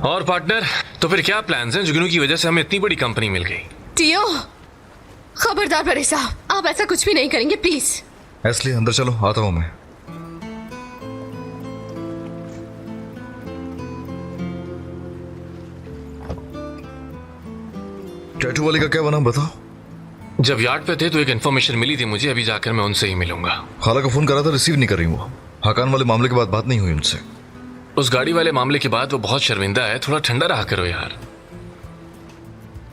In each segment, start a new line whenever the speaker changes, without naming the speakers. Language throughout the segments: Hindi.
और पार्टनर, तो फिर क्या प्लान्स हैं? जुगनू की वजह से हमें इतनी बड़ी कंपनी मिल गई।
टियो, खबरदार बड़े साहब, आप ऐसा कुछ भी नहीं करेंगे प्लीज।
एस्ली अंदर चलो, आता हूं मैं। टैटू वाले का क्या बना बताओ।
जब यार्ड पे थे तो एक इन्फॉर्मेशन मिली थी मुझे, अभी जाकर मैं उनसे ही मिलूंगा।
खाला का फोन करा था, रिसीव नहीं कर रही वो। हकान वाले मामले के बाद बात नहीं हुई उनसे।
उस गाड़ी वाले मामले के बाद वो बहुत शर्मिंदा है, थोड़ा ठंडा रहा करो यार।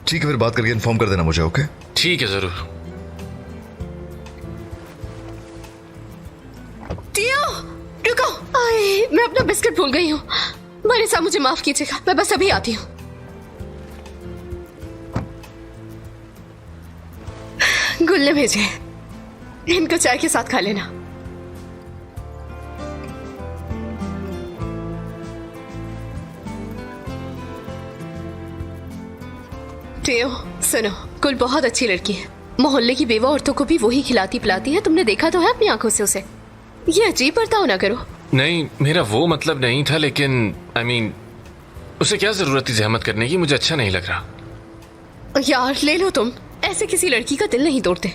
ठीक है, फिर बात करके इन्फॉर्म कर देना मुझे। ओके
ठीक है, जरूर।
टियो, रुको। आए, मैं अपना बिस्किट भूल गई हूँ। बड़े साहब मुझे माफ कीजिएगा, मैं बस अभी आती हूँ। गुल्ले भेजे, इनको चाय के साथ खा लेना। टियो सुनो, कुल बहुत अच्छी लड़की है। मोहल्ले की बेवा औरतों को भी वही खिलाती पिलाती है। तुमने देखा तो है अपनी आंखों से उसे। ये अजीब बर्ताव ना करो।
नहीं, मेरा वो मतलब नहीं था, लेकिन आई मीन उसे क्या जरूरत थी जहमत करने की? मुझे अच्छा नहीं लग रहा।
यार ले लो तुम, ऐसे किसी लड़की का दिल नहीं तोड़ते।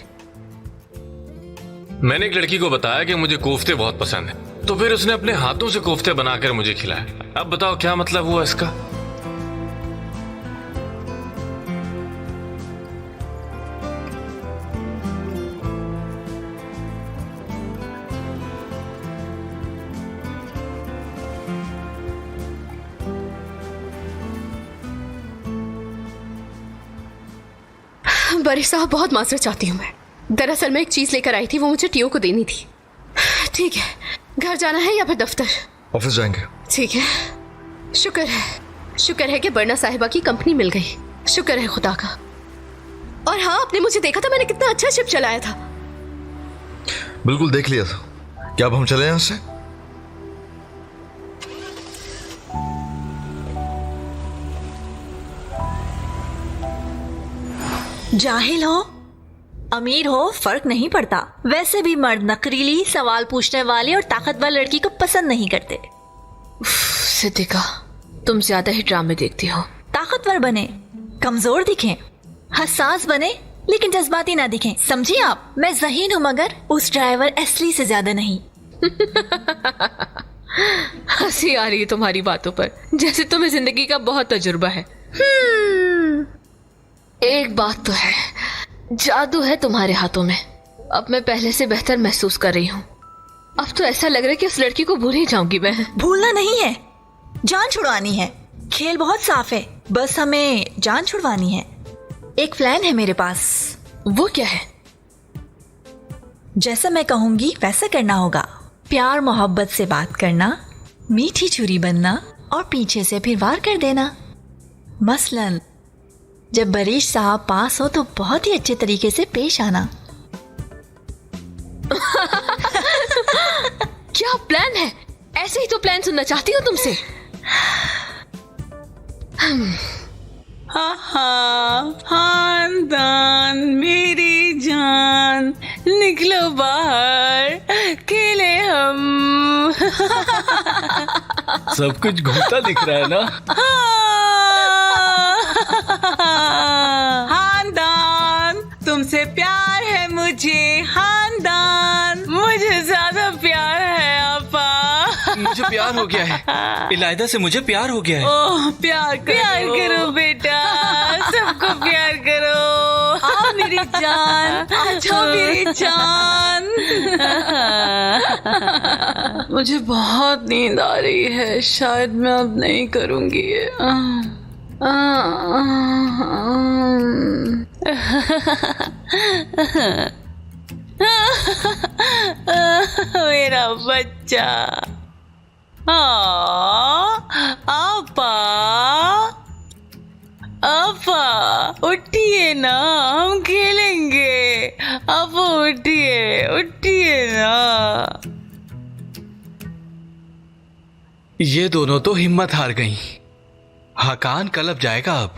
मैंने एक लड़की को बताया कि मुझे कोफ्ते बहुत पसंद है, तो फिर उसने अपने हाथों से कोफ्ते बनाकर मुझे खिलाए। अब बताओ क्या मतलब हुआ इसका?
बड़े साहब, बहुत माजरत चाहती हूँ मैं। दरअसल मैं एक चीज लेकर आई थी, वो मुझे टियो को देनी थी। ठीक है, घर जाना है या फिर दफ्तर?
ऑफिस जाएंगे।
ठीक है। शुक्र है कि बरना साहिबा की कंपनी मिल गई। शुक्र है खुदा का। और हाँ, आपने मुझे देखा था, मैंने कितना अच्छा शिप चलाया था।
बिल्कुल देख लिया था। क्या अब हम चले यहां से?
जाहिल हो अमीर हो फर्क नहीं पड़ता। वैसे भी मर्द नकरीली, सवाल पूछने वाली और ताकतवर लड़की को पसंद नहीं करते।
सिद्दीका, तुम ज्यादा ही ड्रामे देखती हो।
ताकतवर बने, कमजोर दिखें, हसास बने लेकिन जज्बाती ना दिखें। समझी आप? मैं ज़हीन हूँ मगर उस ड्राइवर एस्ली से ज्यादा नहीं।
हंसी आ रही है तुम्हारी बातों पर, जैसे तुम्हें जिंदगी का बहुत तजुर्बा है। एक बात तो है, जादू है तुम्हारे हाथों में। अब मैं पहले से बेहतर महसूस कर रही हूँ। अब तो ऐसा लग रहा है कि उस लड़की को भूल ही जाऊंगी मैं।
भूलना नहीं है, जान छुड़वानी है। खेल बहुत साफ है, बस हमें जान छुड़वानी है। एक प्लान है मेरे पास।
वो क्या है?
जैसा मैं कहूंगी वैसा करना होगा। प्यार मोहब्बत से बात करना, मीठी छुरी बनना और पीछे से फिर वार कर देना। मसलन जब बरीश साहब पास हो तो बहुत ही अच्छे तरीके से पेश आना।
क्या प्लान है? ऐसे ही तो प्लान सुनना चाहती हूँ तुमसे।
खानदान मेरी जान, निकलो बाहर खेले हम।
सब कुछ घूमता दिख रहा है ना?
खानदान, तुमसे प्यार है मुझे। खानदान, मुझे ज्यादा प्यार है आपा।
मुझे प्यार हो गया है, इलायदा से मुझे प्यार हो गया है।
ओह प्यार करो बेटा, सबको प्यार करो। आओ मेरी जान, अच्छा मेरी जान। मुझे बहुत नींद आ रही है, शायद मैं अब नहीं करूंगी। मेरा बच्चा। आपा उठिए ना, हम खेलेंगे। आप उठिए ना।
ये दोनों तो हिम्मत हार गईं। हकान कलब जाएगा अब।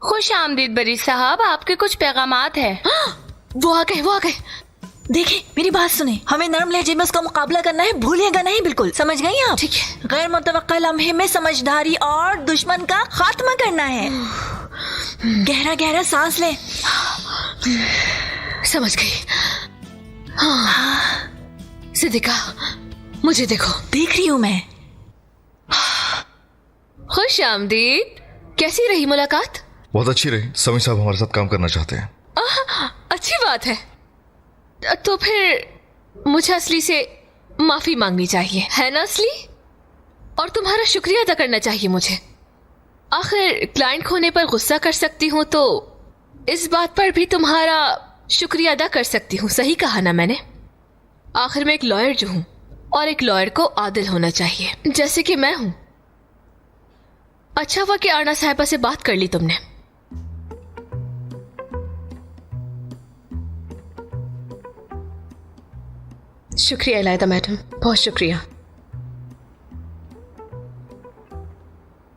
खुश आमदीद बरी साहब, आपके कुछ पैगामात है।
वो आ गए।
देखिए मेरी बात सुने, हमें नरम लहजे में उसका मुकाबला करना है, भूलिएगा नहीं बिल्कुल, समझ गई आप?
ठीक है।
गैर मुतवक्का लम्हे में समझदारी और दुश्मन का खात्मा करना है। गहरा गहरा सांस ले।
समझ गई। हाँ। सिद्दीका, मुझे देखो।
देख रही हूँ मैं।
खुश आमदीद। कैसी रही मुलाकात?
बहुत अच्छी रही। समी साहब हमारे साथ काम करना चाहते हैं।
अच्छी बात है। तो फिर मुझे असली से माफी मांगनी चाहिए, है ना असली? और तुम्हारा शुक्रिया अदा करना चाहिए मुझे। आखिर क्लाइंट खोने पर गुस्सा कर सकती हूँ तो इस बात पर भी तुम्हारा शुक्रिया अदा कर सकती हूँ। सही कहा ना मैंने? आखिर मैं एक लॉयर जो हूँ, और एक लॉयर को आदिल होना चाहिए, जैसे कि मैं हूँ। अच्छा हुआ कि आरना साहिबा से बात कर ली तुमने। शुक्रिया इलायदा मैडम, बहुत शुक्रिया।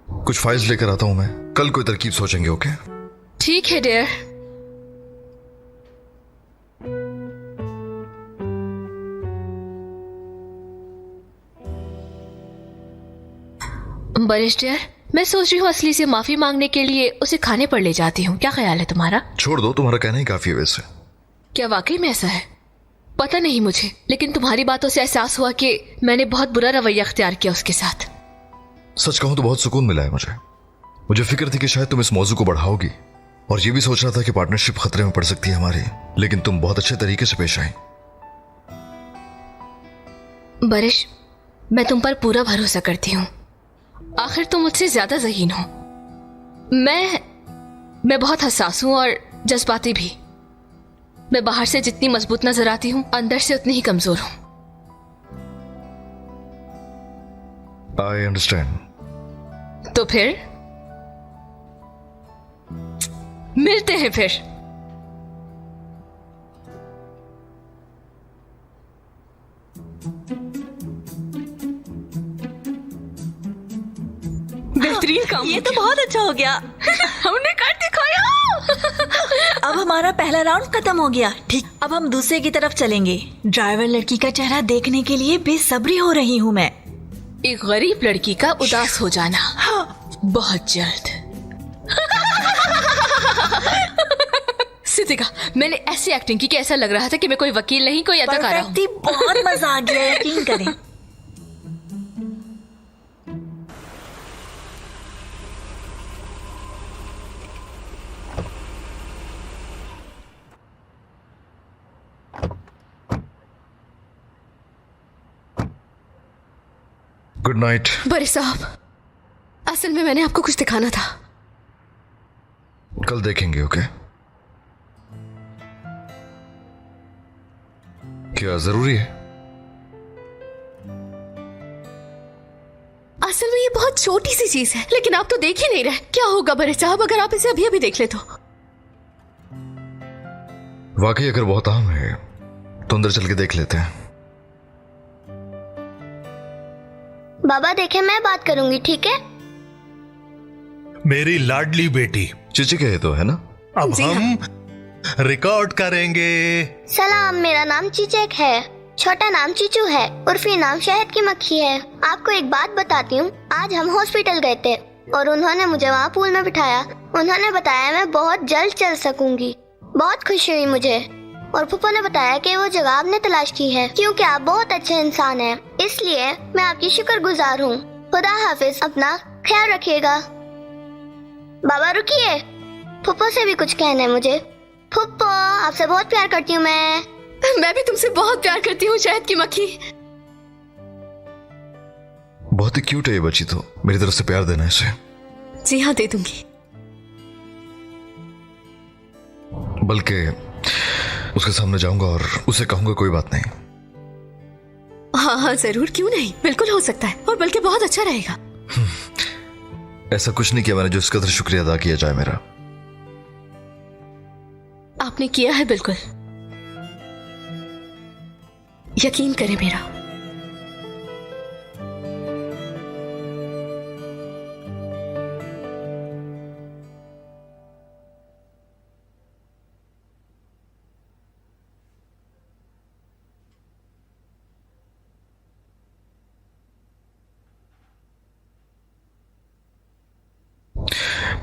कुछ फाइल्स लेकर आता हूं मैं, कल कोई तरकीब सोचेंगे। ओके?
ठीक है डियर। बरिश डियर, मैं सोच रही हूँ असली से माफी मांगने के लिए उसे खाने पर ले जाती हूँ। क्या ख्याल है तुम्हारा?
छोड़ दो, तुम्हारा कहना ही काफी है वैसे।
क्या वाकई में ऐसा है? पता नहीं मुझे, लेकिन तुम्हारी बातों से एहसास हुआ कि मैंने बहुत बुरा रवैया अख्तियार किया उसके साथ।
सच कहूं तो बहुत सुकून मिला है मुझे फिक्र थी कि शायद तुम इस मौजू को बढ़ाओगी, और ये भी सोच रहा था कि पार्टनरशिप खतरे में पड़ सकती है हमारी, लेकिन तुम बहुत अच्छे तरीके से पेश आई।
बरिश, मैं तुम पर पूरा भरोसा करती हूँ। आखिर तुम मुझसे ज्यादा ज़हीन हो। मैं बहुत हसास हूँ और जज्बाती भी। मैं बाहर से जितनी मजबूत नजर आती हूँ, अंदर से उतनी ही कमजोर हूँ।
I understand.
तो फिर मिलते हैं फिर। बेहतरीन काम।
ये तो बहुत अच्छा हो गया।
हमने कर दिखाया।
अब हमारा पहला राउंड खत्म हो गया। ठीक, अब हम दूसरे की तरफ चलेंगे। ड्राइवर लड़की का चेहरा देखने के लिए बेसब्री हो रही हूँ मैं।
एक गरीब लड़की का उदास हो जाना बहुत जल्द। सिद्दीका, मैंने ऐसी एक्टिंग की कि ऐसा लग रहा था कि मैं कोई वकील नहीं, कोई अदाकारा हूँ।
परफेक्ट थी, बहुत मजा आ गया, यकीन करें।
Good night.
बड़े साहब, असल में मैंने आपको कुछ दिखाना था।
कल देखेंगे। ओके? क्या जरूरी है?
असल में ये बहुत छोटी सी चीज है, लेकिन आप तो देख ही नहीं रहे। क्या होगा बड़े साहब अगर आप इसे अभी अभी देख ले तो?
वाकई अगर बहुत अहम है तो अंदर चल के देख लेते हैं।
बाबा देखे, मैं बात करूंगी, ठीक है?
मेरी लाडली बेटी,
चिची के तो है ना?
अब हम रिकॉर्ड करेंगे।
सलाम, मेरा नाम चिचेक है। छोटा नाम चीचू है, उर्फी नाम शहद की मक्खी है। आपको एक बात बताती हूँ, आज हम हॉस्पिटल गए थे और उन्होंने मुझे वहाँ पूल में बिठाया। उन्होंने बताया मैं बहुत जल्द चल सकूंगी। बहुत खुशी हुई मुझे, और फूफा ने बताया कि वो जगह आपने तलाश की है क्योंकि आप बहुत अच्छे इंसान हैं। इसलिए मैं आपकी शुक्रगुजार हूँ। खुदा हाफिज, अपना ख्याल रखिएगा। बाबा रुकिए, फूफा से भी कुछ कहना है मुझे। फूफा, आपसे बहुत प्यार करती हूँ मैं
भी तुमसे बहुत प्यार करती हूँ शहद की मक्खी।
बहुत ही क्यूट है ये बच्ची तो, मेरी तरफ से प्यार देना इसे।
जी हाँ, दे दूंगी।
बल्कि उसके सामने जाऊंगा और उसे कहूंगा कोई बात नहीं।
हाँ हाँ जरूर, क्यों नहीं, बिल्कुल हो सकता है, और बल्कि बहुत अच्छा रहेगा।
ऐसा कुछ नहीं किया मैंने जो इस कदर शुक्रिया अदा किया जाए मेरा।
आपने किया है, बिल्कुल यकीन करें मेरा।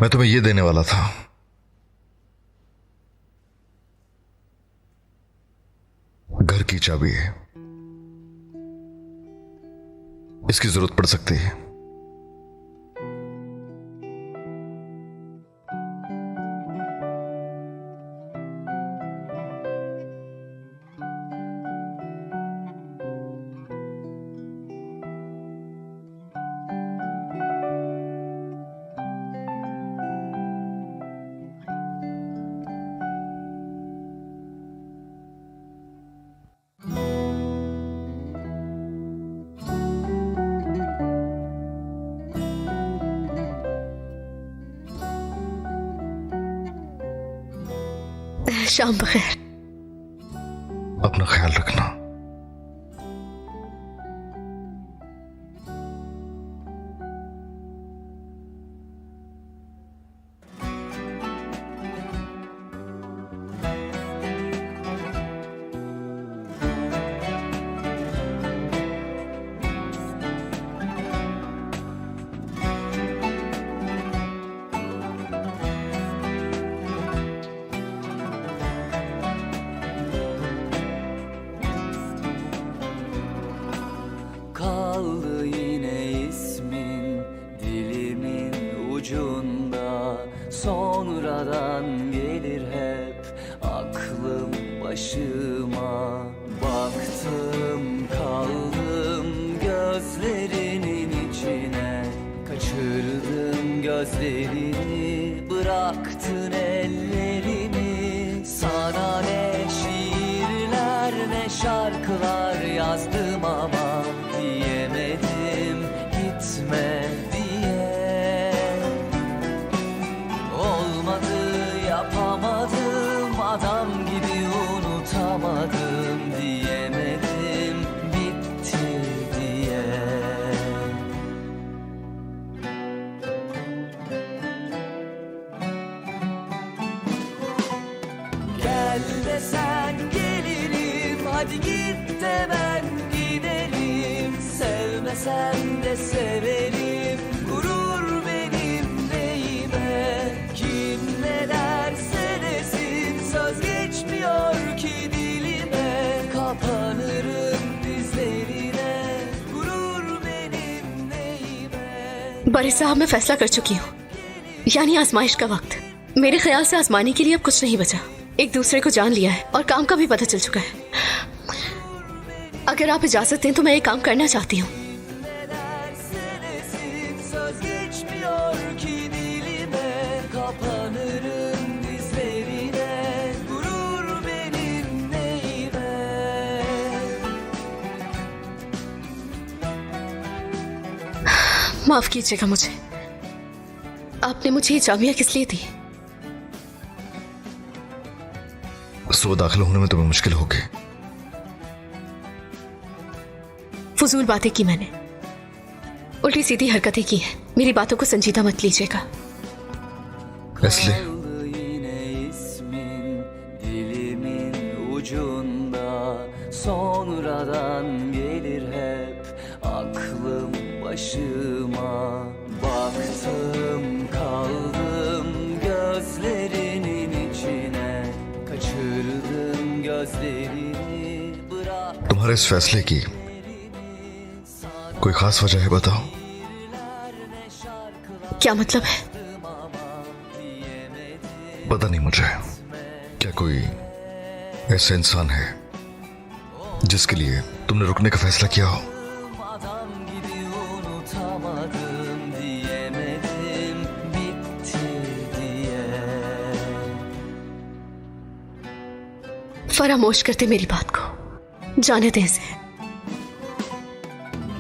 मैं तुम्हें ये देने वाला था। घर की चाबी है, इसकी जरूरत पड़ सकती है।
शाम बखैर।
अपना ख्याल रखना।
Kaldı yine ismin dilimin ucunda, sonradan gelir hep aklım başıma. Baktım kaldım gözlerinin içine, kaçırdım gözlerini, bıraktın ellerimi. Sana ne şiirler ne şarkılar yazdım ama diyemedim gitme diye. Olmadı, yapamadım, adam gibi unutamadım, diyemedim bitti diye. Gel desen gelirim, hadi git de ben gidelim. Sevmesem de severim, gurur benim neyime. Kim ne derse desin, söz geçmiyor ki dilime. Kapanırım dizlerine, gurur benim neyime.
बड़े साहब, मैं फैसला कर चुकी हूँ, यानी आजमाइश का वक्त। मेरे ख्याल से आजमाने के लिए अब कुछ नहीं बचा। एक दूसरे को जान लिया है और काम का भी पता चल चुका है। अगर आप इजाजत दें तो मैं ये काम करना चाहती हूँ।
Söz geçmiyor ki dilime, kapanırım dizlerine, gurur benim neyime.
माफ कीजिएगा मुझे, आपने मुझे ये जामिया किस लिए दी?
सुबह दाखिल होने में तुम्हें मुश्किल होगी।
फजूल बातें की मैंने, उल्टी सीधी हरकतें की हैं। मेरी बातों को संजीदा मत लीजिएगा।
इसलिए
Kaldı yine ismin dilimin ucunda, sonradan gelir hep aklım başıma. Baktım kaldım gözlerinin içine, kaçırdım gözlerini, bırak.
तुम्हारे इस फैसले की कोई खास वजह है, बताओ।
क्या मतलब है?
पता नहीं मुझे, क्या कोई ऐसा इंसान है जिसके लिए तुमने रुकने का फैसला किया हो?
Adam gibi unutamadım, diyemedim bitti diye.
फरामोश करते मेरी बात को, जाने दें इसे।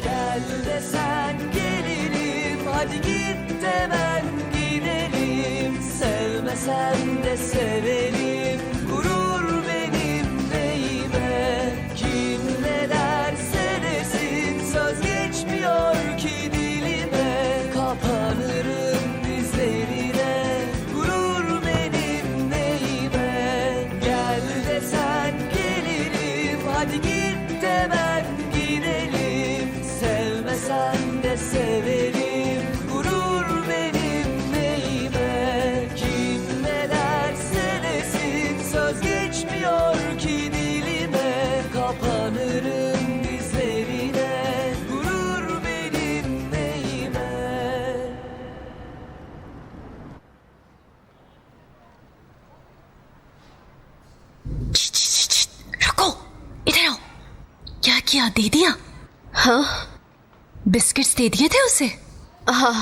Gel desen gelirim, hadi git de ben gidelim. Sevmesem de severim, gurur benim neyime. Kim ne derse desin, söz geçmiyor ki dilime. Kapanırım dizlerine, gurur benim neyime. Gel desen gelirim, hadi git de ben gidelim. Sevmesen de severim, gurur benim neyime.
क्या दे दिया?
हाँ
बिस्किट्स दे दिए थे उसे?
हाँ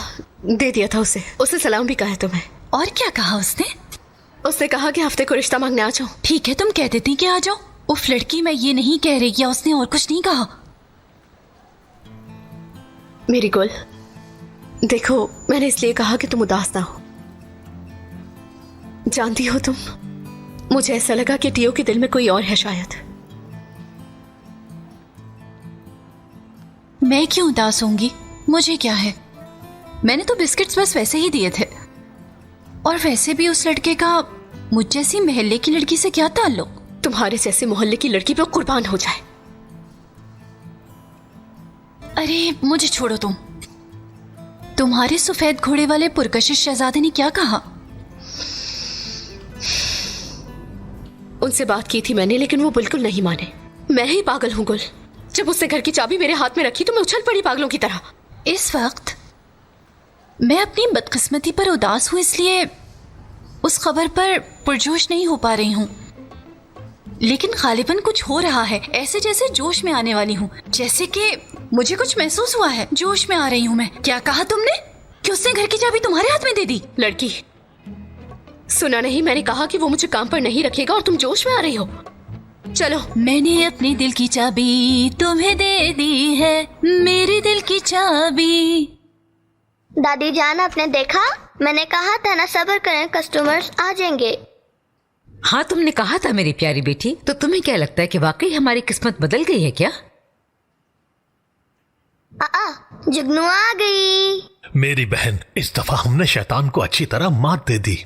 दे दिया था उसे। उसने सलाम भी कहा है तुम्हें।
और क्या कहा उसने?
उसने कहा कि हफ्ते को रिश्ता मांगने आ जाओ।
ठीक है, तुम कह देती कि आ जाओ। उफ लड़की, मैं ये नहीं कह रही, या उसने और कुछ नहीं कहा?
मेरी गुल, देखो मैंने इसलिए कहा कि तुम उदास ना हो। जानती हो तुम, मुझे ऐसा लगा कि टियो के दिल में कोई और है शायद।
मैं क्यों उदास होंगी? मुझे क्या है, मैंने तो बिस्किट्स बस वैसे ही दिए थे। और वैसे भी उस लड़के का मुझ जैसी मोहल्ले की लड़की से क्या ताल्लुक?
तुम्हारे जैसे मोहल्ले की लड़की पे कुर्बान हो जाए।
अरे मुझे छोड़ो तुम। तुम्हारे सफेद घोड़े वाले पुरकशिश शहजादे ने क्या कहा?
उनसे बात की थी मैंने, लेकिन वो बिल्कुल नहीं माने। मैं ही पागल हूँ गुल। जब उसने घर की चाबी मेरे हाथ में रखी तो मैं उछल पड़ी पागलों की तरह।
इस वक्त मैं अपनी बदकिस्मती पर उदास हूं, इसलिए उस खबर पर पुरजोश नहीं हो पा रही हूं। लेकिन गालिबन कुछ हो रहा है, ऐसे जैसे जोश में आने वाली हूं, जैसे कि मुझे कुछ महसूस हुआ है। जोश में आ रही हूं मैं। क्या कहा तुमने कि उसने घर की चाबी तुम्हारे हाथ में दे दी?
लड़की, सुना नहीं? मैंने कहा कि वो मुझे काम पर नहीं रखेगा और तुम जोश में आ रही हो। चलो।
मैंने अपने दिल की चाबी तुम्हें दे दी है, मेरे दिल की चाबी।
दादी जान, आपने देखा? मैंने कहा था ना, सब्र करें, कस्टमर्स आ जाएंगे।
हाँ तुमने कहा था मेरी प्यारी बेटी। तो तुम्हें क्या लगता है कि वाकई हमारी किस्मत बदल गई है क्या?
जुगनू आ गई।
मेरी बहन, इस दफा हमने शैतान को अच्छी तरह मात दे दी।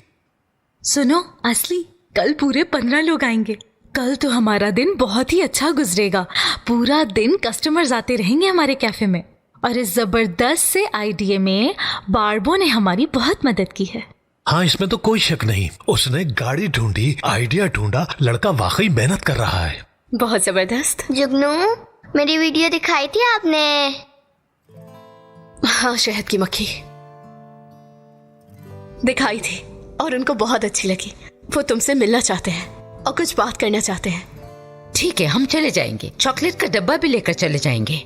सुनो असली, कल पूरे 15 लोग आएंगे। कल तो हमारा दिन बहुत ही अच्छा गुजरेगा। पूरा दिन कस्टमर्स आते रहेंगे हमारे कैफे में। और इस जबरदस्त से आइडिया में बारबो ने हमारी बहुत मदद की है।
हाँ, इसमें तो कोई शक नहीं। उसने गाड़ी ढूंढी, आइडिया ढूंढा। लड़का वाकई मेहनत कर रहा है।
बहुत जबरदस्त।
जुगनू, मेरी वीडियो दिखाई थी आपने?
हाँ, शहद की मक्खी दिखाई थी और उनको बहुत अच्छी लगी। वो तुमसे मिलना चाहते हैं और कुछ बात करना चाहते हैं।
ठीक है, हम चले जाएंगे। चॉकलेट का डब्बा भी लेकर चले जाएंगे,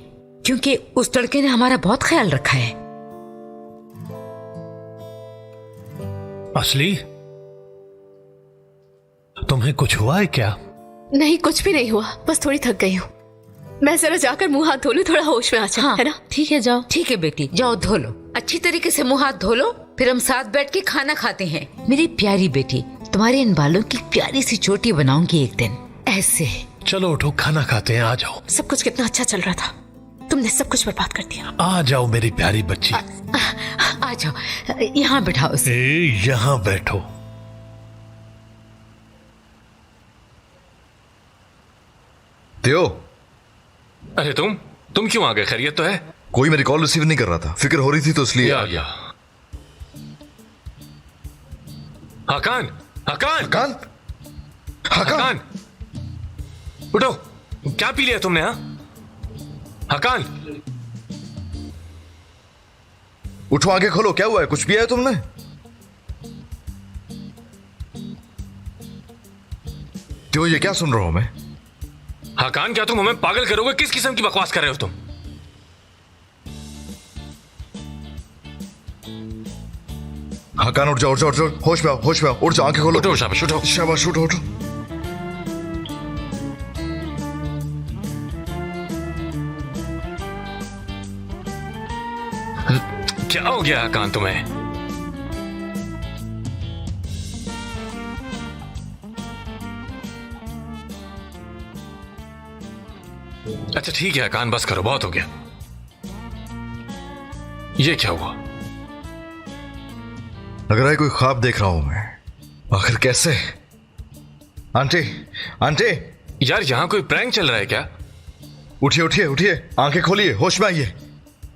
क्योंकि उस लड़के ने हमारा बहुत ख्याल रखा है।
असली, तुम्हें कुछ हुआ है क्या?
नहीं, कुछ भी नहीं हुआ, बस थोड़ी थक गई हूँ। मैं जरा जाकर मुंह हाथ धो लूं, थोड़ा होश में आ जाऊं।
हाँ,
है ना?
ठीक है, जाओ।
ठीक है बेटी, जाओ धो लो। अच्छी तरीके से मुंह हाथ धो लो, फिर हम साथ बैठ के खाना खाते हैं। मेरी प्यारी बेटी, तुम्हारे इन बालों की प्यारी सी चोटी बनाऊंगी एक दिन ऐसे।
चलो उठो, खाना खाते हैं। आ जाओ।
सब कुछ कितना अच्छा चल रहा था, तुमने सब कुछ बर्बाद कर दिया।
आ जाओ मेरी प्यारी बच्ची।
आ जाओ, यहाँ बैठाओ इसे।
यहाँ बैठो।
त्यो,
अरे तुम क्यों आ गए? खैरियत तो है?
कोई मेरी कॉल रिसीव नहीं कर रहा था, फिक्र हो रही थी तो इसलिए
आ गया। हकान, हकान,
हकान, हकान,
हकान, उठो। क्या पी लिया तुमने? हाँ हकान,
उठो, आंखें खोलो। क्या हुआ है? कुछ पिया है तुमने? त्यो, ये क्या सुन रहा हूं मैं?
हकान, क्या तुम हमें पागल करोगे? किस किस्म की बकवास कर रहे हो तुम?
हकान, उठ जाओ, उठ जाओ, उठ जाओ। होश में आओ, होश में आओ। उठ जाओ, आंखें खोलो।
उठो शाबाश, उठो।
शाबाश, उठो, उठो।
क्या हो गया हकान तुम्हें? अच्छा ठीक है हकान, बस करो, बहुत हो गया। ये क्या हुआ?
लग रहा है कोई ख्वाब देख रहा हूं मैं। आखिर कैसे? आंटी, आंटी,
यार यहाँ कोई प्रैंक चल रहा है क्या?
उठिए, उठिए, उठिए, आंखें खोलिए, होश में आइए।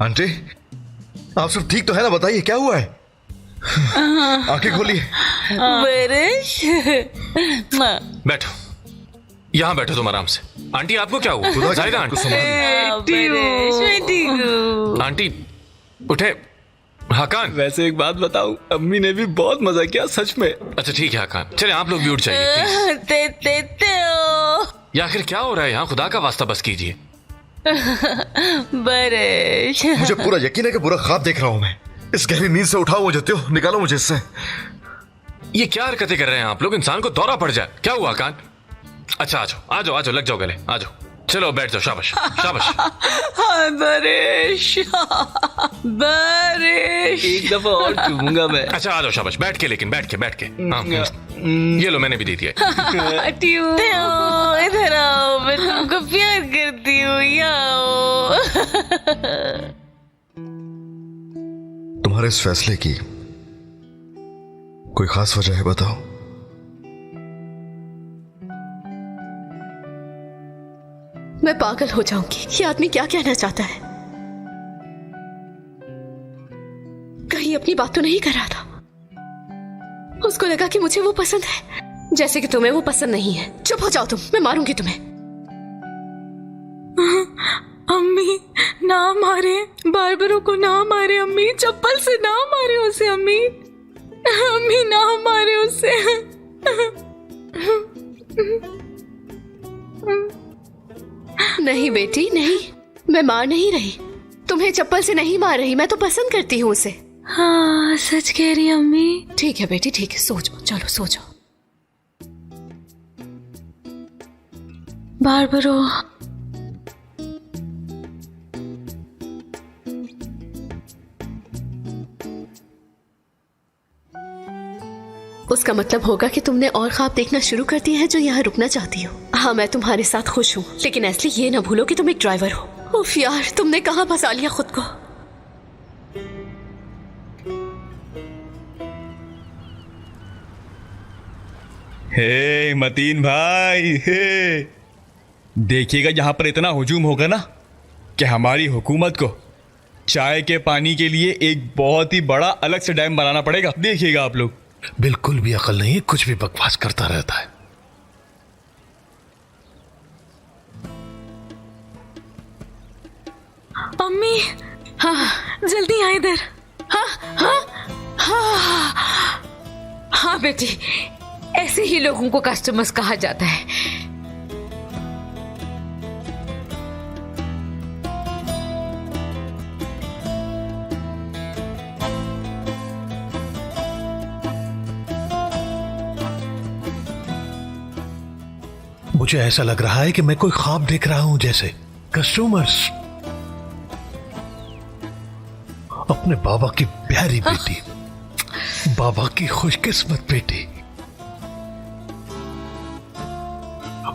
आंटी, आप सब ठीक तो है ना? बताइए क्या हुआ है? आंखें खोलिए।
बैठो, यहाँ बैठो तुम आराम से। आंटी, आपको क्या हुआ? जाहिदा आंटी, आंटी उठे। हकान,
वैसे एक बात बताऊं, अम्मी ने भी बहुत मजा किया सच में।
अच्छा ठीक है हकान, चले आप लोग भी उठ जाइए। या आखिर क्या हो रहा है यहाँ? खुदा का वास्ता बस कीजिए।
बरिश।
मुझे पूरा यकीन है कि पूरा ख्वाब देख रहा हूं मैं। इस गहरी नींद से उठाओ मुझे, त्यो निकालो मुझे इससे।
ये क्या हरकतें कर रहे हैं आप लोग? इंसान को दौरा पड़ जाए। क्या हुआ कान? अच्छा आ जाओ आ जाओ आ जाओ, लग जाओ गले, आ जाओ। चलो बैठ जाओ, शाबाश शाबाश।
हाँ बरिश, बरिश।
एक दफा और चूमूंगा मैं।
अच्छा आ जाओ, शाबाश। बैठ के, लेकिन बैठ के। हाँ, ये लो, मैंने भी दी दिया।
ट्यू, इधर आओ, मैं तुमको प्यार करती हूँ, आओ।
तुम्हारे इस फैसले की कोई खास वजह है, बताओ।
मैं पागल हो जाऊंगी। ये आदमी क्या कहना चाहता है? कहीं अपनी बात तो नहीं कर रहा था? उसको लगा कि मुझे वो पसंद है, जैसे कि तुम्हें वो पसंद नहीं है। चुप हो जाओ तुम, मैं मारूंगी तुम्हें।
अम्मी ना मारे, बार्बरो को ना मारे अम्मी, चप्पल से ना मारे उसे अम्मी, अम्मी ना मारे उसे।
नहीं बेटी नहीं, मैं मार नहीं रही, तुम्हें चप्पल से नहीं मार रही, मैं तो पसंद करती हूँ उसे।
हाँ सच कह रही अम्मी।
ठीक है बेटी ठीक है, सो जाओ, चलो सो जाओ।
बार्बरो
उसका मतलब होगा कि तुमने और ख्वाब देखना शुरू कर दिए हैं जो यहाँ रुकना चाहती हो। हाँ मैं तुम्हारे साथ खुश हूँ, लेकिन ऐसे ये ना भूलो कि तुम एक ड्राइवर हो। उफ यार, तुमने कहाँ फंसा लिया खुद को।
हे मतीन भाई, हे देखिएगा, यहाँ पर इतना हुजूम होगा ना कि हमारी हुकूमत को चाय के पानी के लिए एक बहुत ही बड़ा अलग से डैम बनाना पड़ेगा। देखिएगा आप लोग।
बिल्कुल भी अकल नहीं है, कुछ भी बकवास करता रहता है।
अम्मी, हाँ जल्दी आ इधर।
हाँ हाँ हाँ
हाँ बेटी, ऐसे ही लोगों को कस्टमर्स कहा जाता है।
मुझे ऐसा लग रहा है कि मैं कोई ख्वाब देख रहा हूं जैसे। कस्टमर्स, अपने बाबा की प्यारी बेटी, बाबा की खुशकिस्मत बेटी।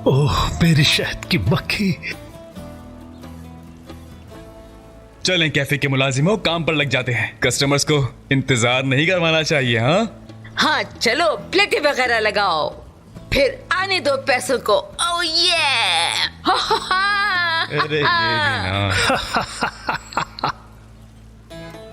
ओह मेरी शहद की मक्खी।
चलें, कैफे के मुलाजिमों काम पर लग जाते हैं। कस्टमर्स को इंतजार नहीं करवाना चाहिए। हाँ
हाँ चलो, प्लेटें वगैरह लगाओ, फिर आने दो पैसों को। ओह ये
अरे ये ना।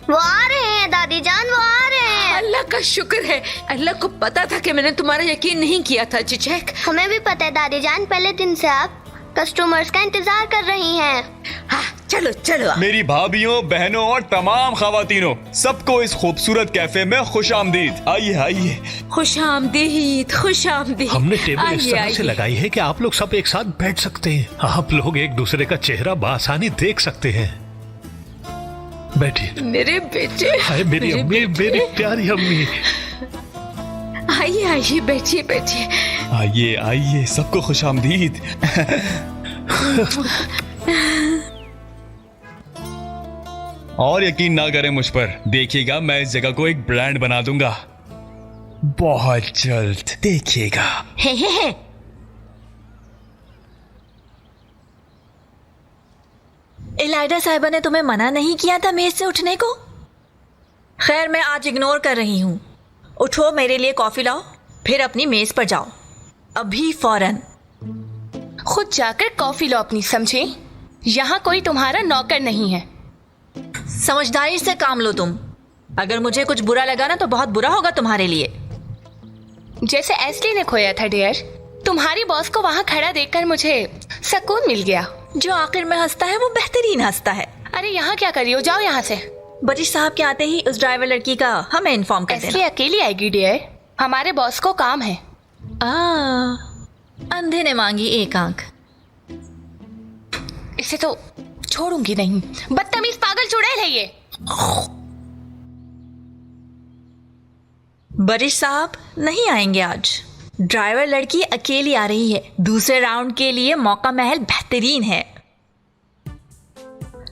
वो आ रहे हैं दादी जान, वो आ रहे हैं।
अल्लाह का शुक्र है, अल्लाह को पता था कि मैंने तुम्हारा यकीन नहीं किया था चिचक।
हमें भी पता है दादी जान, पहले दिन से आप कस्टमर्स का इंतजार कर रही हैं।
हाँ चलो चलो।
मेरी भाभीियों, बहनों और तमाम खवातीनों, सबको इस खूबसूरत कैफे में खुश आमदीद। आइए आइए।
खुश आमदीद, खुश आमदीद।
हमने टेबल इस तरह से
आइए।
लगाई है कि आप लोग सब एक साथ बैठ सकते हैं। आप लोग एक दूसरे का चेहरा बासानी देख सकते हैं। बैठिए।
मेरे बेटे,
हाय मेरी अम्मी, मेरी प्यारी अम्मी।
आइए आइए, बैठिए बैठिए।
आइए आइए, सबको खुश आमदीद। और यकीन ना करें मुझ पर, देखिएगा मैं इस जगह को एक ब्रांड बना दूंगा बहुत जल्द, देखिएगा।
हे।
इलाइडा साहिबा ने तुम्हें मना नहीं किया था मेज से उठने को? खैर मैं आज इग्नोर कर रही हूँ। उठो, मेरे लिए कॉफी लाओ, फिर अपनी मेज पर जाओ अभी फौरन।
खुद जाकर कॉफी लो अपनी, समझे? यहाँ कोई तुम्हारा नौकर नहीं है।
समझदारी से काम लो तुम। अगर मुझे कुछ बुरा लगा ना तो बहुत बुरा होगा तुम्हारे लिए।
जैसे एस्ली ने खोया था डियर, तुम्हारी बॉस को वहाँ खड़ा देखकर मुझे सुकून मिल गया।
जो आखिर में हंसता है वो बेहतरीन हंसता है।
अरे यहाँ क्या कर रही हो, जाओ यहाँ से।
बरिश साहब के आते ही उस ड्राइवर लड़की का हमें इन्फॉर्म कर देना।
एस्ली अकेली आएगी डियर, हमारे बॉस को काम है।
अंधे ने मांगी एक आंख।
इसे तो
छोड़ूंगी नहीं।
बदतमीज पागल चुड़ैल है ये।
बरिश साहब नहीं आएंगे आज। ड्राइवर लड़की अकेली आ रही है। दूसरे राउंड के लिए मौका महल बेहतरीन है।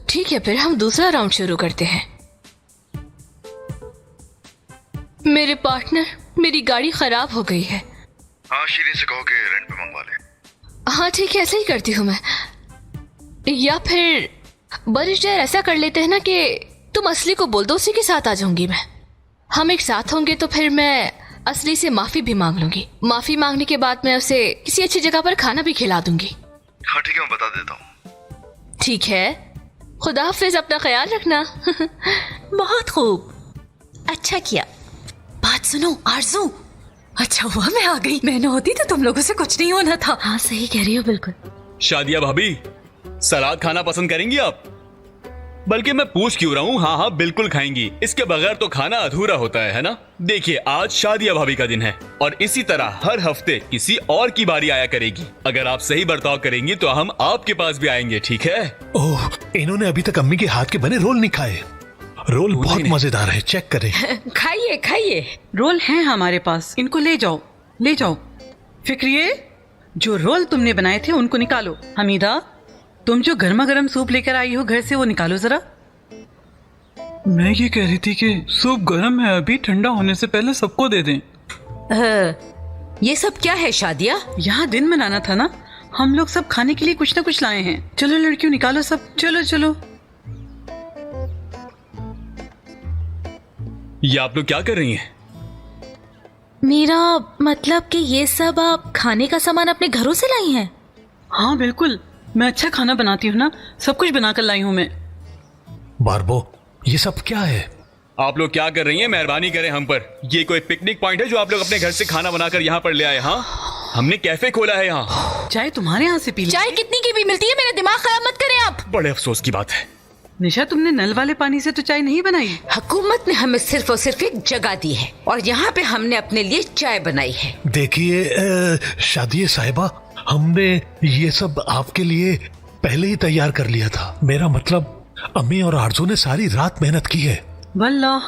ठीक है, फिर हम दूसरा राउंड शुरू करते हैं। मेरे पार्टनर, मेरी गाड़ी खराब हो गई है।
हाँ, शीरी से कहो कि रेंट पे मंगवा ले।
हाँ ठीक है, ऐसे ही करती हूँ मैं। या फिर बरिश यार ऐसा कर लेते हैं ना कि तुम असली को बोल दो, उसी के साथ आ जाऊंगी मैं। हम एक साथ होंगे तो फिर मैं असली से माफी भी मांग लूंगी। माफी मांगने के बाद मैं उसे किसी अच्छी जगह पर खाना भी खिला दूंगी।
हाँ ठीक है, मैं बता देता हूँ।
ठीक है, खुदा हाफिज, अपना ख्याल रखना।
बहुत खूब, अच्छा किया। बात सुनो आरज़ू, अच्छा हुआ मैं आ गई। मैं न होती तो तुम लोगों से कुछ नहीं होना था।
हाँ सही कह रही हो, बिल्कुल।
शादिया भाभी, सलाद खाना पसंद करेंगी आप? बल्कि मैं पूछ क्यों रहा हूँ, हाँ हाँ बिल्कुल खाएंगी। इसके बगैर तो खाना अधूरा होता है ना। देखिए, आज शादिया भाभी का दिन है और इसी तरह हर हफ्ते किसी और की बारी आया करेगी। अगर आप सही बर्ताव करेंगी तो हम आपके पास भी आएंगे, ठीक है?
ओह, इन्होंने अभी तक अम्मी के हाथ के बने रोल नहीं खाए। रोल बहुत मजेदार है, चेक करें।
खाइए खाइए।
रोल हैं हमारे पास, इनको ले जाओ ले जाओ। फिक्रिए, जो रोल तुमने बनाए थे उनको निकालो। हमीदा, तुम जो गर्मा गर्म सूप लेकर आई हो घर से, वो निकालो जरा।
मैं ये कह रही थी कि सूप गर्म है, अभी ठंडा होने से पहले सबको दे दें।
ये सब क्या है शादिया?
यहाँ दिन मनाना था ना, हम लोग सब खाने के लिए कुछ ना कुछ लाए हैं। चलो लड़कियों, निकालो सब, चलो चलो।
ये आप लोग क्या कर रही हैं?
मेरा मतलब कि ये सब आप खाने का सामान अपने घरों से लाई हैं?
हाँ बिल्कुल, मैं अच्छा खाना बनाती हूँ ना, सब कुछ बनाकर लाई हूँ मैं।
बारबो, ये सब क्या है?
आप लोग क्या कर रही हैं? मेहरबानी करें हम पर। ये कोई पिकनिक पॉइंट है जो आप लोग अपने घर से खाना बनाकर यहाँ पर ले आए? हाँ, हमने कैफे खोला है यहाँ।
चाय तुम्हारे यहाँ से पी ली।
चाय कितनी की भी मिलती है, मेरा दिमाग खराब मत करें आप।
बड़े अफसोस की बात है।
निशा, तुमने नल वाले पानी से तो चाय नहीं बनाई?
हुकूमत ने हमें सिर्फ और सिर्फ एक जगह दी है और यहाँ पे हमने अपने लिए चाय बनाई है।
देखिए शादिया साहिबा, हमने ये सब आपके लिए पहले ही तैयार कर लिया था। मेरा मतलब अम्मी और आरज़ू ने सारी रात मेहनत की है।
वल्लाह,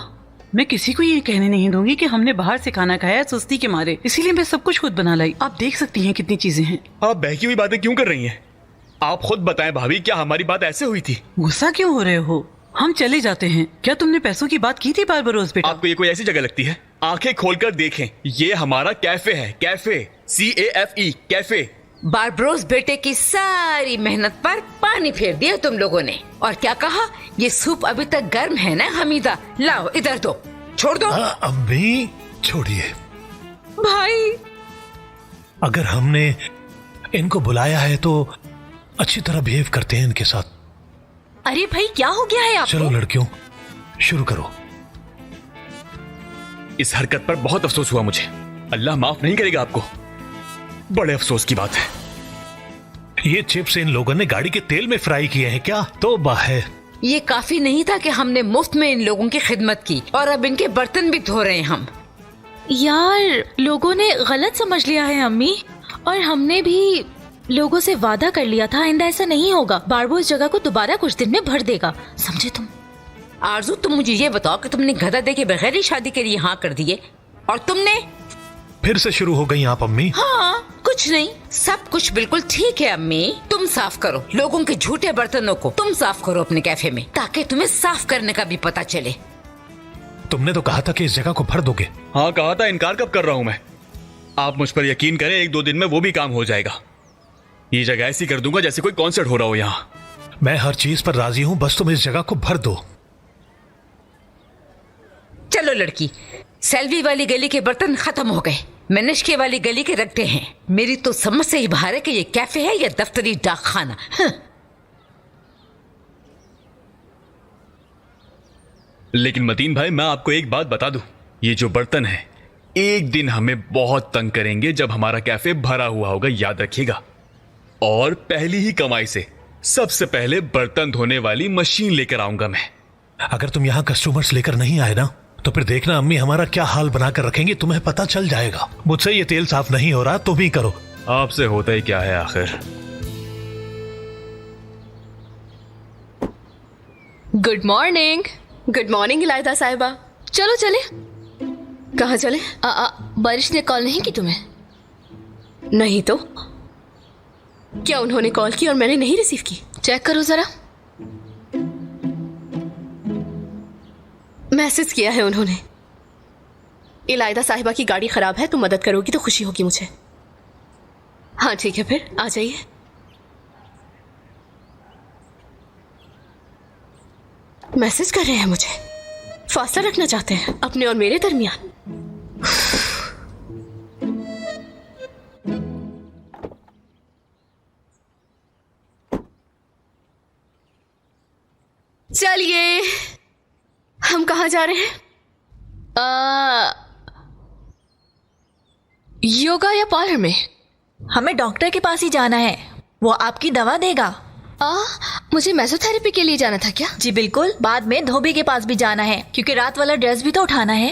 मैं किसी को ये कहने नहीं दूंगी कि हमने बाहर से खाना खाया है सुस्ती के मारे, इसीलिए मैं सब कुछ खुद बना लाई। आप देख सकती हैं कितनी चीजें हैं।
आप बहकी हुई बातें क्यों कर रही हैं? आप खुद बताएं भाभी, क्या हमारी बात ऐसे हुई थी?
गुस्सा क्यों हो रहे हो? हम चले जाते हैं। क्या तुमने पैसों की बात की थी बारबरोस बेटा?
आपको ये कोई ऐसी जगह लगती है? आंखें खोलकर देखें, ये हमारा कैफे है। Cafe, CAFE, cafe.
बारबरोस बेटे की सारी मेहनत पर पानी फेर दिया तुम लोगों ने। और क्या कहा? ये सूप अभी तक गर्म है ना हमीदा? लाओ इधर दो, छोड़ दो।
अम्मी छोड़िए
भाई,
अगर हमने इनको बुलाया है तो अच्छी तरह बिहेव करते हैं इनके साथ।
अरे भाई, क्या हो गया है आपको?
चलो लड़कियों, शुरू करो।
इस हरकत पर बहुत अफसोस हुआ मुझे। अल्लाह माफ नहीं करेगा आपको। बड़े अफसोस की बात है।
ये चिप्स इन लोगों ने गाड़ी के तेल में फ्राई किए हैं क्या? तौबा है।
ये काफी नहीं था कि हमने मुफ्त में इन लोगों की खिदमत की और अब इनके बर्तन भी धो रहे हैं हम।
यार, लोगों ने गलत समझ लिया है अम्मी, और हमने भी लोगों से वादा कर लिया था आइंदा ऐसा नहीं होगा। बारबो इस जगह को दोबारा कुछ दिन में भर देगा, समझे तुम?
आरज़ू, तुम मुझे ये बताओ कि तुमने गधा दे के बगैर ही शादी के लिए हाँ कर दिए, और तुमने
फिर से शुरू हो गई आप अम्मी।
हाँ, कुछ नहीं, सब कुछ बिल्कुल ठीक है अम्मी। तुम साफ करो लोगों के झूठे बर्तनों को, तुम साफ करो अपने कैफे में, ताकि तुम्हें साफ करने का भी पता चले।
तुमने तो कहा था कि इस जगह को भर दोगे।
हाँ कहा था, इनकार कब कर रहा हूँ मैं? आप मुझ पर यकीन करें, 1-2 दिन में वो भी काम हो जाएगा। ये जगह ऐसी कर दूंगा जैसे कोई कॉन्सर्ट हो रहा हो यहाँ।
मैं हर चीज पर राजी हूँ, बस तुम इस जगह को भर दो।
चलो लड़की, सेल्वी वाली गली के बर्तन खत्म हो गए, मिनिश्के वाली गली के रखते हैं। मेरी तो समझ से ही बाहर है कि ये कैफे है या दफ्तरी डाक खाना।
लेकिन मतीन भाई, मैं आपको एक बात बता दूं, ये जो बर्तन है एक दिन हमें बहुत तंग करेंगे जब हमारा कैफे भरा हुआ होगा, याद रखिएगा। और पहली ही कमाई से सबसे पहले बर्तन धोने वाली मशीन लेकर आऊंगा मैं।
अगर तुम यहाँ कस्टमर्स लेकर नहीं आए ना, तो फिर देखना अम्मी हमारा क्या हाल बनाकर रखेंगे, तुम्हें पता चल जाएगा। मुझसे ये तेल साफ नहीं हो रहा, तुम ही करो।
आपसे होता ही क्या है आखिर।
Good morning.
गुड मॉर्निंग इलायदा साहिबा।
चलो चले।
कहाँ चले?
बारिश ने कॉल नहीं की तुम्हें?
नहीं तो क्या उन्होंने कॉल की और मैंने नहीं रिसीव की?
चेक करो जरा।
मैसेज किया है उन्होंने। इलायदा साहिबा की गाड़ी खराब है, तुम मदद करोगी तो खुशी होगी मुझे। हाँ ठीक है, फिर आ जाइए। मैसेज कर रहे हैं मुझे, फासला रखना चाहते हैं अपने और मेरे दरमियान। चलिए, हम कहाँ जा रहे हैं?
योगा या पार्लर में?
हमें डॉक्टर के पास ही जाना है, वो आपकी दवा देगा।
मुझे मेसोथेरेपी के लिए जाना था क्या?
जी बिल्कुल, बाद में धोबी के पास भी जाना है क्योंकि रात वाला ड्रेस भी तो उठाना है।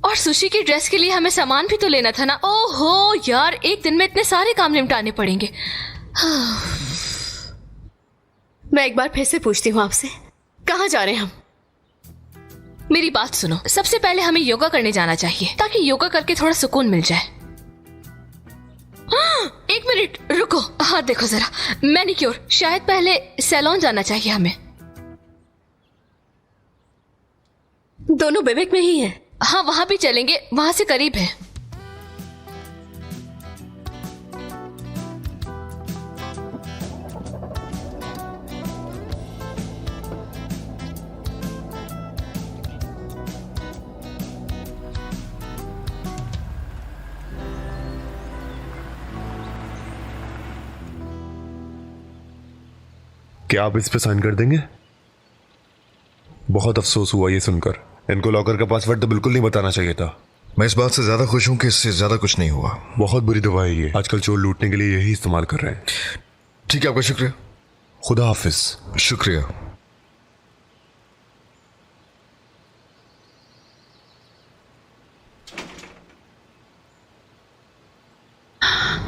और सुशी की ड्रेस के लिए हमें सामान भी तो लेना था ना। ओहो यार, एक दिन में इतने सारे काम निपटाने पड़ेंगे।
मैं एक बार फिर से पूछती हूँ आपसे, कहाँ जा रहे हैं हम?
मेरी बात सुनो, सबसे पहले हमें योगा करने जाना चाहिए ताकि योगा करके थोड़ा सुकून मिल जाए। एक मिनट रुको, हाँ देखो जरा, मैनिक्योर। शायद पहले सैलून जाना चाहिए हमें।
दोनों बेबेक में ही है।
हाँ वहां भी चलेंगे, वहां से करीब है।
क्या आप इस पे साइन कर देंगे? बहुत अफसोस हुआ ये सुनकर। इनको लॉकर का पासवर्ड तो बिल्कुल नहीं बताना चाहिए था।
मैं इस बात से ज्यादा खुश हूं कि इससे ज्यादा कुछ नहीं हुआ।
बहुत बुरी दवा है ये, आजकल चोर लूटने के लिए यही इस्तेमाल कर रहे हैं।
ठीक है, आपका शुक्रिया।
खुदा हाफिज।
शुक्रिया।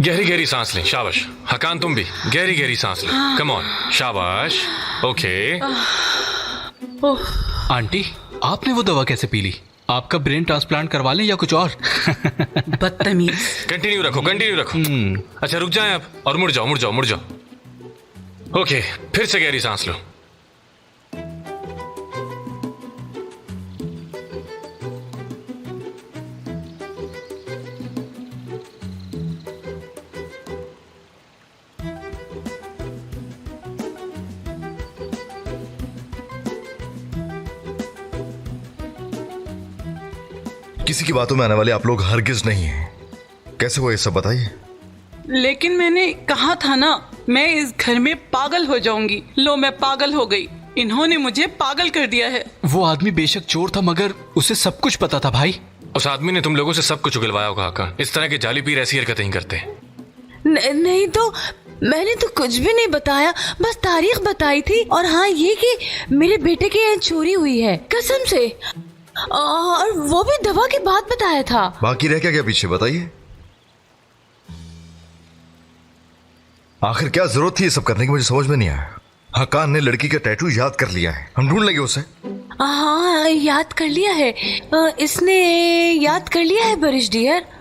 गहरी गहरी सांस लें। शाबाश। हकान तुम भी गहरी गहरी सांस लें। कम ऑन, शाबाश। ओके।
आंटी, आपने वो दवा कैसे पी ली? आपका ब्रेन ट्रांसप्लांट करवा लें या कुछ और?
बदतमीज।
कंटिन्यू रखो, कंटिन्यू रखो। अच्छा रुक जाएं आप और मुड़ जाओ, मुड़ जाओ, मुड़ जाओ। ओके, फिर से गहरी सांस लो।
किसी की बातों में आने वाले आप लोग हरगिज नहीं हैं। कैसे हुआ ये सब बताइए।
लेकिन मैंने कहा था ना, मैं इस घर में पागल हो जाऊंगी। लो, मैं पागल हो गई। इन्होंने मुझे पागल कर दिया है।
वो आदमी बेशक चोर था मगर उसे सब कुछ पता था भाई।
उस आदमी ने तुम लोगों से सब कुछ उगलवाया होगा। हकान, इस तरह के जाली पीर ऐसी हरकतें ही करते।
नहीं तो मैंने तो कुछ भी नहीं बताया, बस तारीख बताई थी। और हाँ, ये कि मेरे बेटे के यहाँ चोरी हुई है, कसम से। और वो भी दवा के बाद बताया था।
बाकी रह क्या पीछे बताइए। आखिर क्या जरूरत थी ये सब करने की, मुझे समझ में नहीं आया। हकान ने लड़की का टैटू याद कर लिया है, हम ढूंढ लेंगे उसे।
हाँ याद कर लिया है, इसने याद कर लिया है बरिश डियर।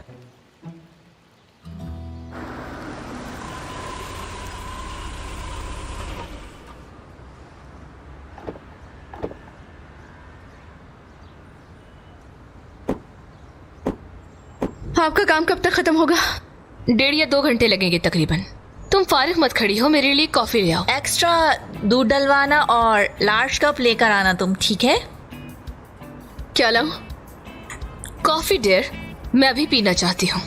आपका काम कब तक खत्म होगा?
1.5 या 2 घंटे लगेंगे तकरीबन। तुम फारिग मत खड़ी हो, मेरे लिए कॉफी ले आओ।
एक्स्ट्रा दूध डलवाना और लार्ज कप लेकर आना तुम, ठीक है?
क्या लाऊं? कॉफी डियर, मैं अभी पीना चाहती हूँ।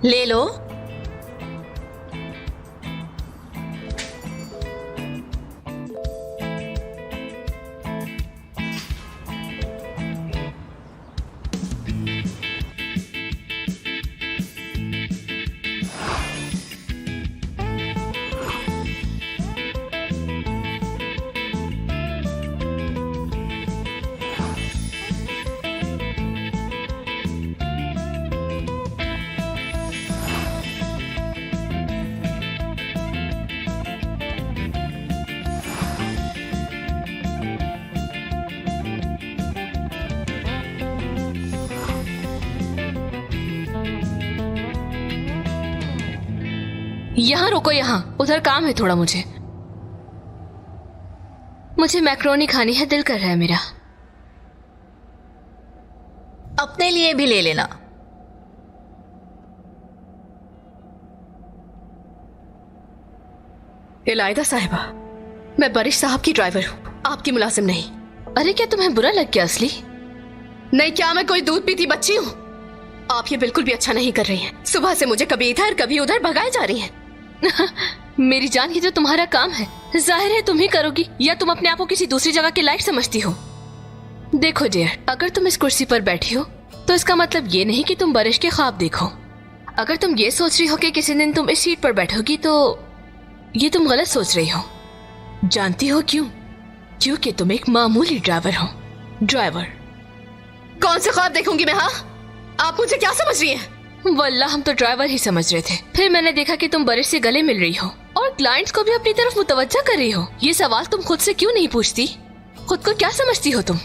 ले लो।
यहाँ रोको, यहाँ उधर काम है थोड़ा मुझे मैक्रोनी खानी है, दिल कर रहा है मेरा।
अपने लिए भी ले लेना।
इलायदा साहिबा, मैं बरिश साहब की ड्राइवर हूँ, आपकी मुलाजिम नहीं।
अरे क्या तुम्हें बुरा लग गया असली?
नहीं, क्या मैं कोई दूध पीती बच्ची हूँ? आप ये बिल्कुल भी अच्छा नहीं कर रही हैं। सुबह से मुझे कभी इधर कभी उधर भगाए जा रही हैं।
मेरी जान, ये जो तुम्हारा काम है जाहिर है तुम ही करोगी, या तुम अपने आप को किसी दूसरी जगह की लायक समझती हो? देखो डियर, अगर तुम इस कुर्सी पर बैठी हो तो इसका मतलब ये नहीं कि तुम बारिश के ख्वाब देखो। अगर तुम ये सोच रही हो कि किसी दिन तुम इस सीट पर बैठोगी तो ये तुम गलत सोच रही हो। जानती हो क्यों? क्योंकि तुम एक मामूली ड्राइवर हो। ड्राइवर।
कौन से ख्वाब देखूंगी मैं? हाँ, आप मुझे क्या समझ रही हैं?
वल्लाह हम तो ड्राइवर ही समझ रहे थे, फिर मैंने देखा कि तुम बारिश से गले मिल रही हो और क्लाइंट्स को भी अपनी तरफ मुतवज्जा कर रही हो। ये सवाल तुम खुद से क्यों नहीं पूछती? खुद को क्या समझती हो तुम?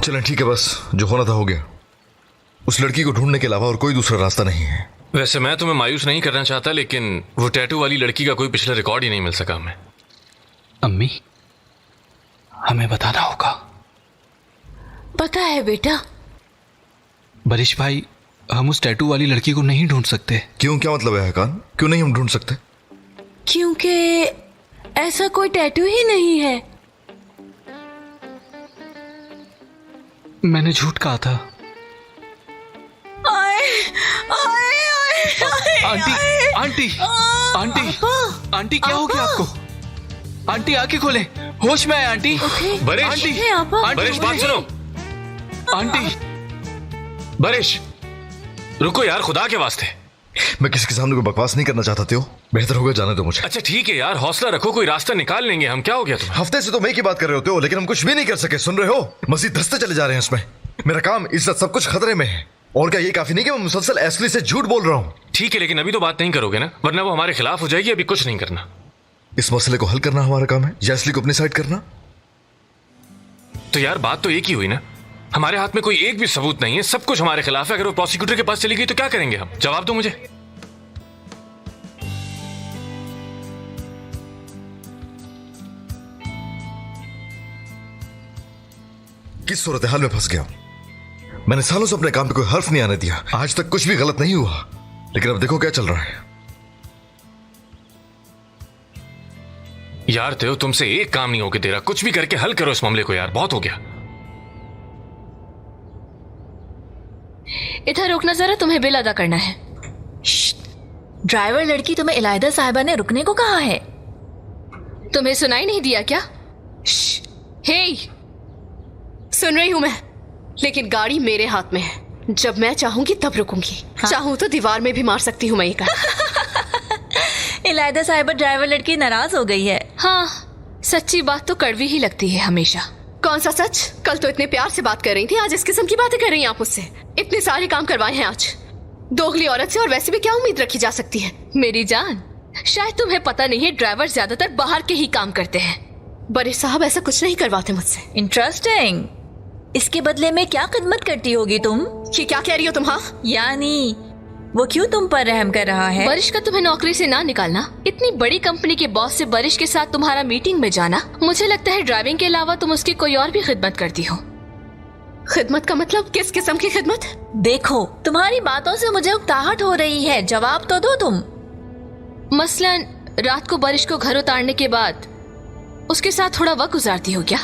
चलें ठीक है, बस जो होना था हो गया। उस लड़की को ढूंढने के अलावा और कोई दूसरा रास्ता नहीं है।
वैसे मैं तुम्हें मायूस नहीं करना चाहता, लेकिन वो टैटू वाली लड़की का कोई पिछला रिकॉर्ड ही नहीं मिल सका हमें।
अम्मी, हमें बताना होगा।
पता है बेटा।
बरिश भाई, हम उस टैटू वाली लड़की को नहीं ढूंढ सकते।
क्यों? क्या मतलब है हकान? क्यों नहीं हम ढूंढ सकते?
क्योंकि ऐसा कोई टैटू ही नहीं है।
मैंने झूठ कहा था। आंटी, आंटी, आंटी, आंटी, क्या हो गया आपको? आंटी आंखें खोले, होश में आए आंटी।
बरिश,
आंटी,
बरिश बात सुनो।
आंटी,
बरिश रुको यार, खुदा के वास्ते।
मैं किसी के सामने कोई बकवास नहीं करना चाहता थियो, बेहतर होगा जाने दो मुझे।
अच्छा ठीक है यार, हौसला रखो, कोई रास्ता निकाल लेंगे हम। क्या हो गया तुम्हें?
हफ्ते से तो मैं की बात कर रहे होते हो, लेकिन हम कुछ भी नहीं कर सके। सुन रहे हो? मजीद धंसते चले जा रहे हैं इसमें। मेरा काम, इज्जत, सब कुछ खतरे में है। और क्या ये काफी नहीं कि मैं मुसलसल एस्ली से झूठ बोल रहा हूँ?
ठीक है, लेकिन अभी तो बात नहीं करोगे ना, वरना वो हमारे खिलाफ हो जाएगी। अभी कुछ नहीं करना।
इस मसले को हल करना हमारा काम है या एस्ली को अपनी साइड करना?
तो यार बात तो एक ही हुई ना। हमारे हाथ में कोई एक भी सबूत नहीं है, सब कुछ हमारे खिलाफ है। अगर वो प्रोसिक्यूटर के पास चली गई तो क्या करेंगे हम? जवाब दो मुझे।
किस सूरत हाल में फंस गया? मैंने सालों से अपने काम पे कोई हर्फ नहीं आने दिया, आज तक कुछ भी गलत नहीं हुआ, लेकिन अब देखो क्या चल रहा है।
यार तेओ, तुमसे एक काम नहीं होके दे रहा। कुछ भी करके हल करो इस मामले को यार, बहुत हो गया।
इधर रुकना जरा, तुम्हें बिल अदा करना है।
ड्राइवर लड़की, तुम्हें इलायदा साहिबा ने रुकने को कहा है।
तुम्हें सुनाई नहीं दिया क्या? हे,
सुन रही हूं मैं, लेकिन गाड़ी मेरे हाथ में है। जब मैं चाहूंगी तब रुकूंगी। हाँ? चाहूं तो दीवार में भी मार सकती हूँ मैं ये
इलायदा साहिबा, ड्राइवर लड़की नाराज हो गई है।
हाँ, सच्ची बात तो कड़वी ही लगती है हमेशा।
कौन सा सच? कल तो इतने प्यार से बात कर रही थी, आज इस किस्म की बातें कर रही हैं आप मुझसे। इतने सारे काम करवाए हैं आज दोगली औरत से, और वैसे भी क्या उम्मीद रखी जा सकती है?
मेरी जान, शायद तुम्हें पता नहीं है, ड्राइवर ज्यादातर बाहर के ही काम करते हैं।
बरिश साहब ऐसा कुछ नहीं करवाते मुझसे।
इंटरेस्टिंग। इसके बदले में क्या खिदमत करती होगी तुम?
ये क्या कह रही हो तुम? हाँ,
यानी वो क्यों तुम पर रहम कर रहा है?
बरिश का तुम्हें नौकरी से ना निकालना, इतनी बड़ी कंपनी के बॉस से बरिश के साथ तुम्हारा मीटिंग में जाना, मुझे लगता है ड्राइविंग के अलावा तुम उसकी कोई और भी खिदमत करती हो।
खिदमत का मतलब? किस किस्म की खिदमत?
देखो, तुम्हारी बातों से मुझे उकताहट हो रही है, जवाब तो दो तुम।
मसलन रात को बरिश को घर उतारने के बाद उसके साथ थोड़ा वक्त गुजारती हो क्या?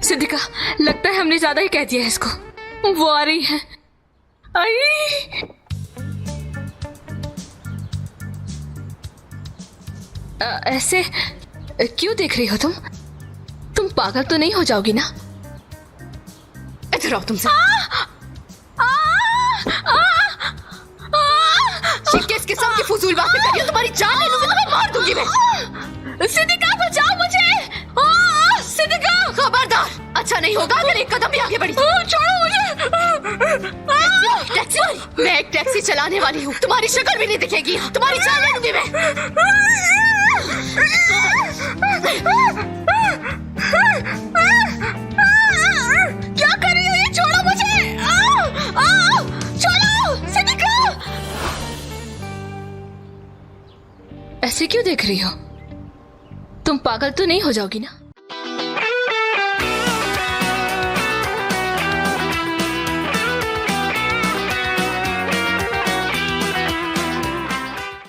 सिद्दीका, लगता है हमने ज्यादा ही कह दिया है इसको। वो आ रही है। आई। ऐसे क्यों देख रही हो तुम? तुम पागल तो नहीं हो जाओगी ना?
इधर आओ तुमसे। किस किस्म की फजूल बातें कर रही हो? तुम्हारी जान ले लूंगी, तुम्हें मार दूंगी मैं।
सिद्दीका, बचाओ मुझे।
अच्छा नहीं होगा अगर एक कदम भी आगे बढ़ी। छोड़ो मुझे। टैक्सी वाली, मैं एक टैक्सी चलाने वाली हूँ, तुम्हारी शक्ल भी नहीं दिखेगी, तुम्हारी जान ले लूंगी मैं। क्या कर रही हो ये? छोड़ो मुझे। छोड़ो, सिद्दीका।
ऐसे क्यों देख रही हो? तुम पागल तो नहीं हो जाओगी ना?